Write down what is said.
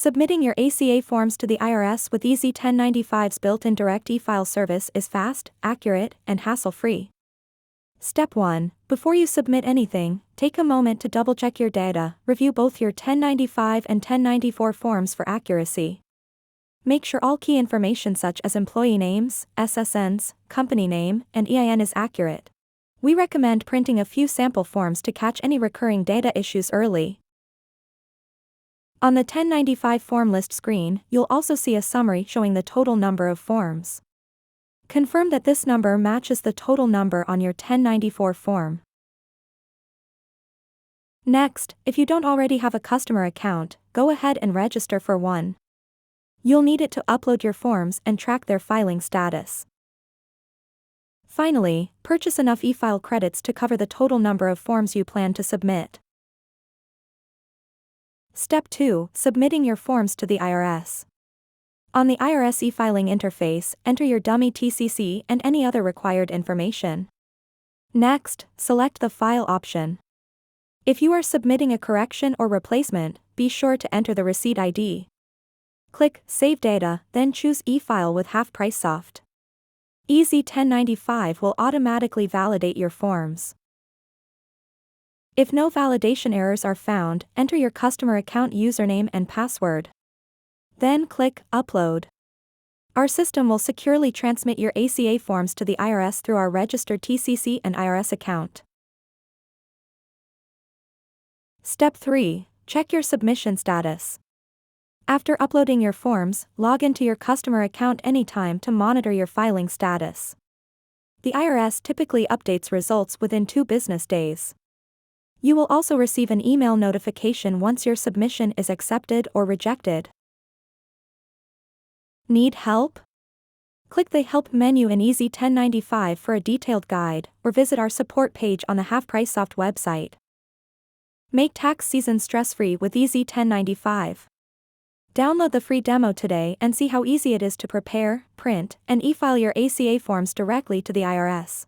Submitting your ACA forms to the IRS with ez1095's built-in direct e-file service is fast, accurate, and hassle-free. Step 1. Before you submit anything, take a moment to double-check your data, review both your 1095 and 1094 forms for accuracy. Make sure all key information such as employee names, SSNs, company name, and EIN is accurate. We recommend printing a few sample forms to catch any recurring data issues early. On the 1095 form list screen, you'll also see a summary showing the total number of forms. Confirm that this number matches the total number on your 1094 form. Next, if you don't already have a customer account, go ahead and register for one. You'll need it to upload your forms and track their filing status. Finally, purchase enough efile credits to cover the total number of forms you plan to submit. Step 2. Submitting your forms to the IRS. On the IRS e-filing interface, enter your dummy TCC and any other required information. Next, select the File option. If you are submitting a correction or replacement, be sure to enter the receipt ID. Click Save Data, then choose e-file with Halfpricesoft. ez1095 will automatically validate your forms. If no validation errors are found, enter your customer account username and password. Then click Upload. Our system will securely transmit your ACA forms to the IRS through our registered TCC and IRS account. Step 3. Check your submission status. After uploading your forms, log into your customer account anytime to monitor your filing status. The IRS typically updates results within 2 business days. You will also receive an email notification once your submission is accepted or rejected. Need help? Click the Help menu in ez1095 for a detailed guide, or visit our support page on the Halfpricesoft website. Make tax season stress-free with ez1095. Download the free demo today and see how easy it is to prepare, print, and e-file your ACA forms directly to the IRS.